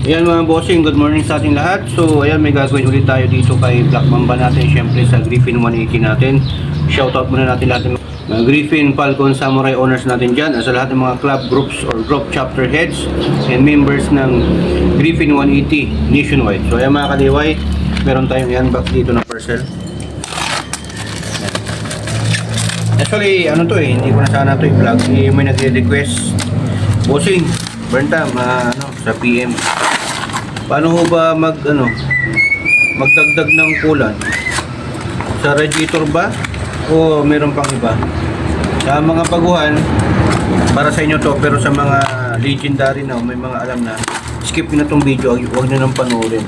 Ayan mga bossing, good morning sa ating lahat. So ayan, may gagawin ulit tayo dito kay Black Mamba natin, syempre sa Griffin 180 natin. Shoutout muna natin lahat ng mga Griffin, Falcon, Samurai owners natin dyan, as sa lahat ng mga club groups or group chapter heads and members ng Griffin 180 nationwide. So ayan mga kaliway, meron tayong i-unbox dito ng parcel. Actually, ano to hindi ko na sana to i-vlog. May nagre-request, bossing, burn time, sa PM. Paano ho ba magdagdag ng kulan? Sa radiator ba? O meron pang iba? Sa mga baguhan, para sa inyo to, pero sa mga legendary na, may mga alam na, skip nyo na tong video, huwag nyo nang panoorin.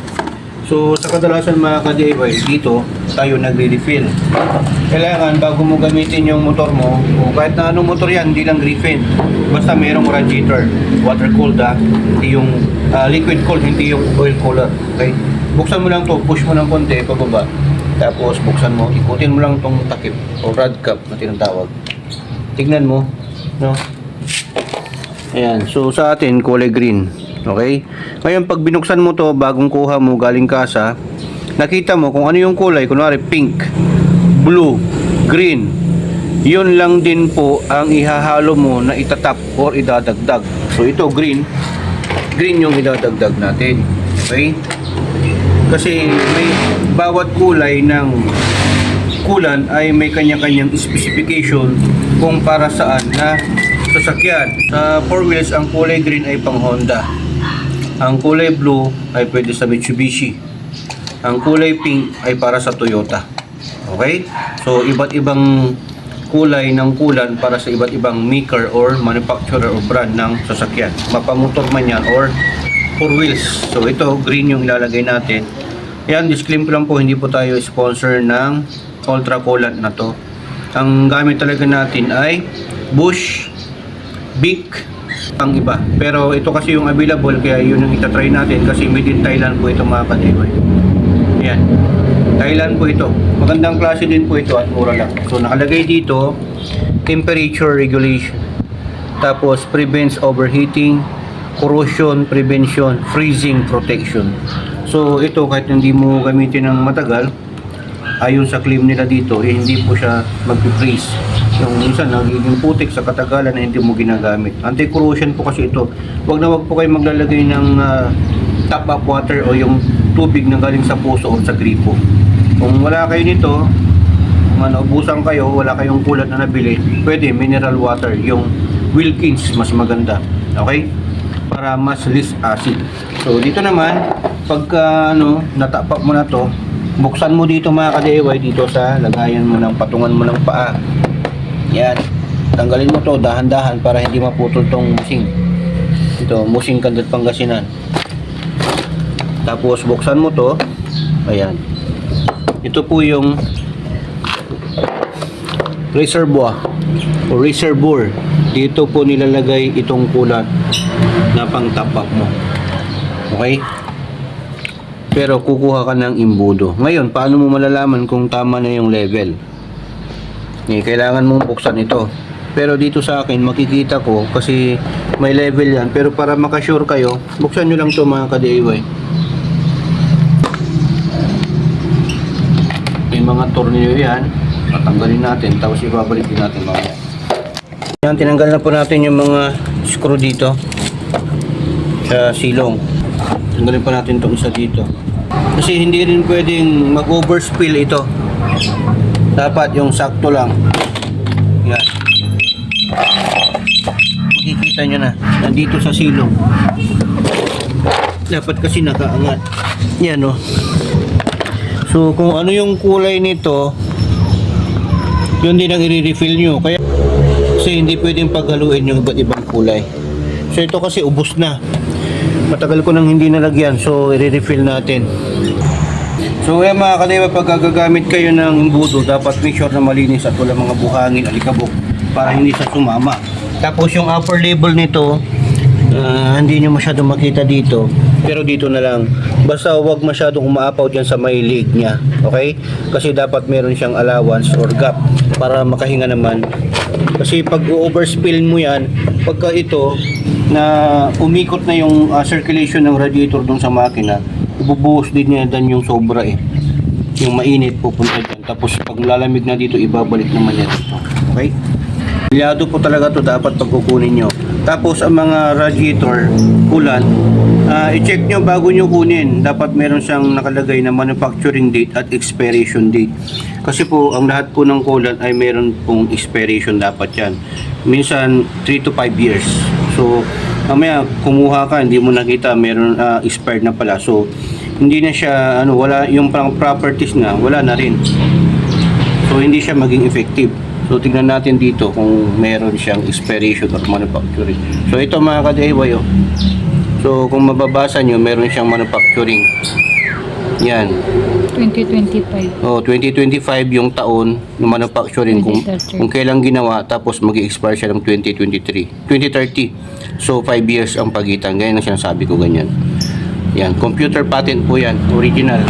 So, sa kadalasan mga ka-DIY, dito tayo nagre-refill. Kailangan bago mo gamitin yung motor mo, o kahit na anong motor yan, hindi lang Griffin, basta mayroong radiator, water cooled hindi yung liquid cooled, hindi yung oil cooler. Okay? Buksan mo lang to, push mo ng konti, pababa. Tapos buksan mo, ikutin mo lang tong takip o rod cap na tinatawag. Tignan mo, no? Ayan, so sa atin, kulay green. Okay? Ngayon, pag binuksan mo to, bagong kuha mo, galing kasa, nakita mo kung ano yung kulay, kunwari pink, blue, green. Yun lang din po ang ihahalo mo na itatap or idadagdag. So ito, green yung idadagdag natin. Okay? Kasi may bawat kulay ng kulan ay may kanya-kanyang specification kung para saan na sasakyan. Sa 4 wheels, ang kulay green ay pang Honda. Ang kulay blue ay pwede sa Mitsubishi. Ang kulay pink ay para sa Toyota. Okay? So, iba't ibang kulay ng kulan para sa iba't ibang maker or manufacturer or brand ng sasakyan. Mapamotor man yan or 4 wheels. So, ito, green yung ilalagay natin. Yan, disclaimer ko lang po, hindi po tayo sponsor ng ultra coolant na to. Ang gamit talaga natin ay Bosch, Bic, pang iba. Pero ito kasi yung available, kaya yun yung itatry natin kasi made in Thailand po ito mga ka-DIY. Ayan, Thailand po ito. Magandang klase din po ito at mura lang. So nakalagay dito, temperature regulation. Tapos prevents overheating, corrosion prevention, freezing protection. So ito kahit hindi mo gamitin ng matagal, ayon sa claim nila dito, hindi po siya mag-freeze. Yung minsan nagiging putik sa katagalan na hindi mo ginagamit. Anti-corrosion po kasi ito. Wag po kayo maglalagay ng top up water o yung tubig na galing sa puso o sa gripo. Kung wala kayo nito, kung naubusan kayo, wala kayong kulat na nabili, pwede mineral water, yung Wilkins, mas maganda. Okay? Para mas less acid. So dito naman, pagka natapak mo na to, buksan mo dito mga ka-DIY, dito sa lagayan mo ng patungan mo ng paa. Yan. Tanggalin mo to dahan-dahan para hindi maputol tong musing. Ito, musing Kandat Pangasinan. Tapos buksan mo to. Ayan. Ito po yung reservoir o reservoir. Dito po nilalagay itong kulat na pang top up mo. Okay? Pero kukuha ka ng imbudo. Ngayon, paano mo malalaman kung tama na yung level? Kailangan mong buksan ito. Pero dito sa akin, makikita ko kasi may level yan. Pero para makasure kayo, buksan nyo lang ito mga ka-DIY. May mga tornilyo yan. Tatanggalin natin, tapos ibabalik din natin mamaya. Yan, tinanggal na po natin yung mga screw dito sa silong. Tanggalin pa natin itong isa dito. Kasi hindi rin pwedeng mag-overspill ito. Dapat yung sakto lang. Yan. Makikita nyo na. Nandito sa silong. Dapat kasi nakaangat. Yan o. So kung ano yung kulay nito, yun din ang i-refill nyo. Kaya kasi hindi pwedeng paghaluin yung iba't ibang kulay. So ito kasi ubos na. Matagal ko nang hindi nalagyan, so i-refill natin. So yan mga ka-DIY, pag gagamit kayo ng imbudo, dapat make sure na malinis at walang mga buhangin, alikabok para hindi siya sumama. Tapos yung upper label nito, hindi nyo masyadong makita dito, pero dito na lang. Basta huwag masyadong umaapaw dyan sa may leg nya. Okay? Kasi dapat meron siyang allowance or gap para makahinga naman. Kasi pag overspill mo yan, pagka ito na umikot na yung circulation ng radiator dun sa makina, ibubuhos din niya dan yung sobra eh. Yung mainit pupunta dyan. Tapos pag lalamig na dito, ibabalik naman niya dito. Okay? Bilyado po talaga to, dapat pagkukunin nyo. Tapos ang mga radiator, coolant, i-check nyo bago nyo kunin. Dapat meron siyang nakalagay na manufacturing date at expiration date. Kasi po, ang lahat po ng coolant ay meron pong expiration dapat yan. Minsan, 3 to 5 years. So, mamaya, kumuha ka, hindi mo nakita, meron expired na pala. So, hindi na siya, wala yung properties na, wala na rin. So, hindi siya maging effective. So, tingnan natin dito kung meron siyang expiration or manufacturing. So, ito mga ka-DIY, oh. So, kung mababasa nyo, meron siyang manufacturing. Yan. 2025. Oh, 2025 yung taon ng manufacturing kung kailan ginawa, tapos mag-expire siya ng 2023. 2030. So, 5 years ang pagitan. Ganyan ang sinasabi ko, ganyan. Yan. Computer patent po yan. Original.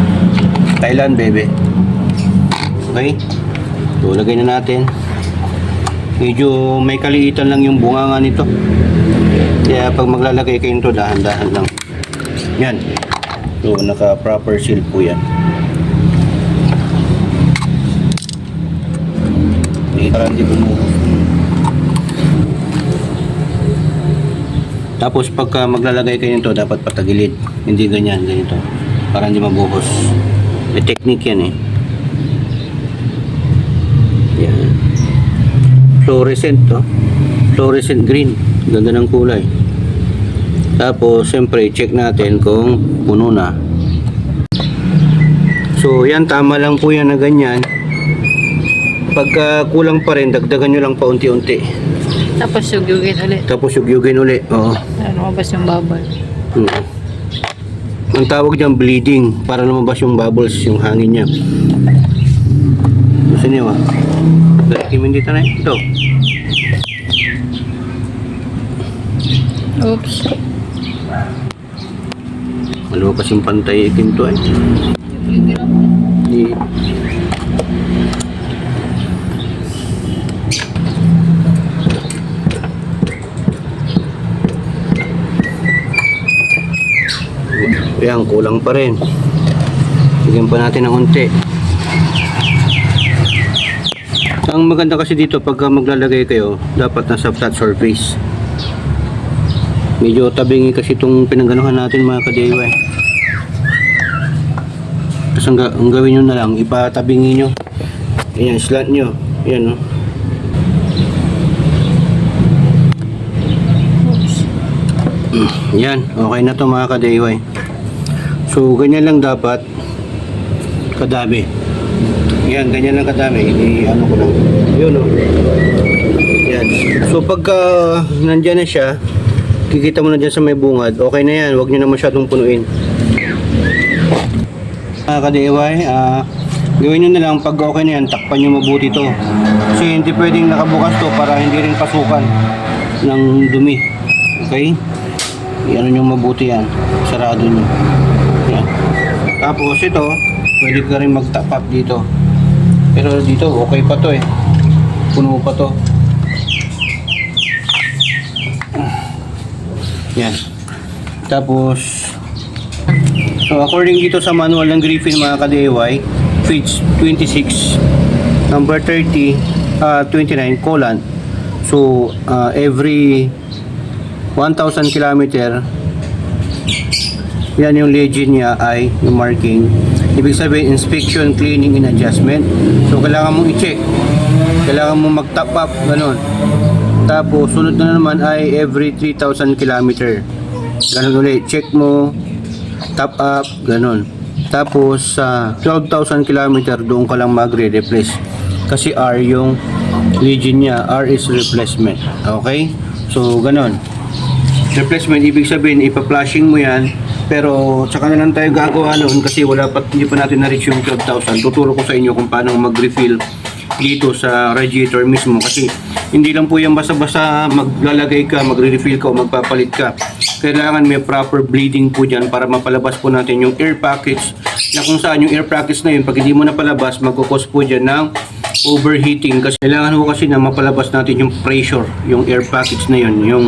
Thailand, bebe. Okay? So, lagay na natin. Medyo may kaliitan lang yung bunganga nito. Kaya pag maglalagay kayo nito, dahan-dahan lang. Yan. So, naka-proper seal po yan. Para hindi bumuhos. Tapos pagka maglalagay kayo nito, dapat patagilid. Hindi ganyan, ganito. Para hindi mabuhos. May technique yan eh. Yan. Fluorescent to. Fluorescent green. Ganda ng kulay. Tapos, siyempre, check natin kung puno na. So, yan, tama lang po yan na ganyan. Pagka kulang pa rin, dagdagan nyo lang paunti-unti. Tapos yugyugin ulit. Tapos yugyugin ulit. Oo. Lumabas yung bubble. Ang tawag dyan, bleeding. Para lumabas yung bubbles, yung hangin niya. Gusto niyo, Timin dito na ito. Oops. Malukas yung pantay ikin to eh. Di. Yan, kulang pa rin. Bigyan pa natin ng unti. Ang maganda kasi dito pagka maglalagay kayo, dapat nasa flat surface. Medyo tabingi kasi itong pinangganuhan natin mga ka-DIY. Tapos ang gawin nyo na lang, ipatabingi nyo. Ayan, slant nyo. Ayan, no? Yan, okay na to mga ka-DIY. So, ganyan lang dapat kadami. Yan, ganyan lang kadami. Ano ko lang. Yun, no? Yan. So, pagka nandyan na siya, kikita mo na dyan sa may bungad, okay na yan. Huwag nyo na masyadong punuin. Mga ka-DIY, gawin nyo na lang pag okay na yan, takpan nyo mabuti to. Kasi hindi pwedeng nakabukas to para hindi rin pasukan ng dumi. Okay? Iano nyo mabuti yan. Sarado nyo. Yan. Tapos ito, pwede ka rin mag-top up dito. Pero dito, okay pa to eh. Puno pa to. Yan. Tapos, so according dito sa manual ng Griffin mga ka-DIY, feeds 26, number 30, 29, coolant. So, every 1,000 kilometer, yan yung legend niya ay yung marking. Ibig sabihin, inspection, cleaning, and adjustment. So, kailangan mong i-check. Kailangan mong mag-top up, ganun. Tapos, sunod na naman ay every 3,000 kilometer. Ganun ulit. Check mo, top up, ganun. Tapos, sa 12,000 kilometer, doon ka lang magre-replace. Kasi R yung legend niya. R is replacement. Okay? So, ganun. Replacement, ibig sabihin, ipa-flashing mo yan. Pero, tsaka na lang tayo gagawa noon kasi hindi pa natin na-reach yung 12,000. Tuturo ko sa inyo kung paano mag-refill dito sa radiator mismo. Kasi, hindi lang po yan basta-basta maglalagay ka, magre-refill ka o magpapalit ka. Kailangan may proper bleeding po dyan para mapalabas po natin yung air package na kung saan yung air package na yun, pag hindi mo napalabas, magkukos po dyan ng overheating. Kasi kailangan po kasi na mapalabas natin yung pressure, yung air package na yun, yung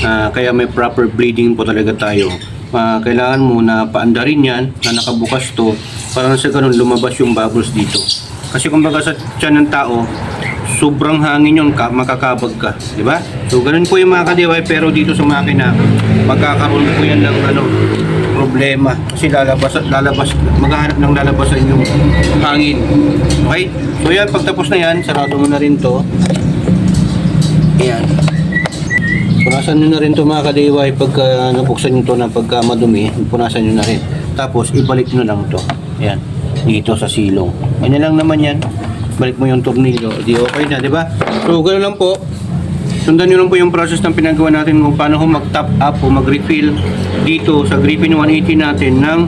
Kaya may proper bleeding po talaga tayo. Kailangan mo na paandarin yan na nakabukas to para na sa ganun lumabas yung bubbles dito. Kasi kumbaga sa tiyan ng tao, sobrang hangin yun, makakabag ka, di ba? So ganun po yung mga ka-DIY, pero dito sa makina, magkakaroon po yan ng problema. Kasi maghahanap ng lalabasan yung hangin. Okay? So yan, pagtapos na yan, sarado mo na rin to. Ayan. Punasan nyo na rin to mga ka-DIY pagka nabuksan nyo to na pagka madumi, punasan nyo na rin. Tapos ibalik nyo lang to. Ayan. Dito sa silong. Ganyan lang naman yan. Balik mo yung tornilyo, di okay na, di ba? So, gano'n lang po. Sundan nyo lang po yung process ng pinagawa natin kung paano mag-top up o mag-refill dito sa Griffin 180 natin ng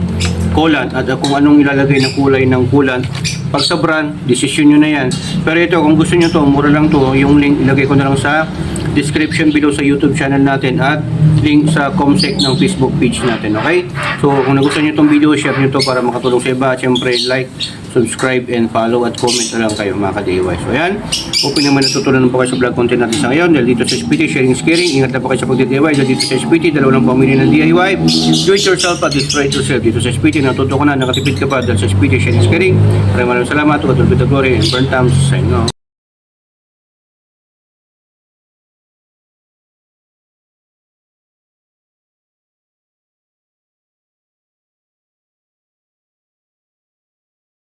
coolant at kung anong ilalagay na kulay ng coolant. Pag sa brand, decision nyo na yan. Pero ito, kung gusto nyo to, mura lang to, yung link ilagay ko na lang sa description below sa YouTube channel natin at link sa Comsec ng Facebook page natin, okay? So, kung nagustuhan nyo itong video, share nyo to para makatulong sa iba. At syempre, like, subscribe, and follow at comment na lang kayo mga ka-DIY. So, ayan. Hoping naman natutunan po kayo sa vlog content natin sa ngayon. Dahil dito sa SPT, sharing is caring. Ingat na po kayo sa pag-DIY. Dahil dito sa SPT, dalawa lang pamilya ng DIY. Do it yourself at destroy it yourself. Dito sa SPT, natuto ka na, nakatipid ka pa. Dahil sa SPT, sharing is caring. Maraming salamat. Tugatulbit at glory and burn times. Sign off.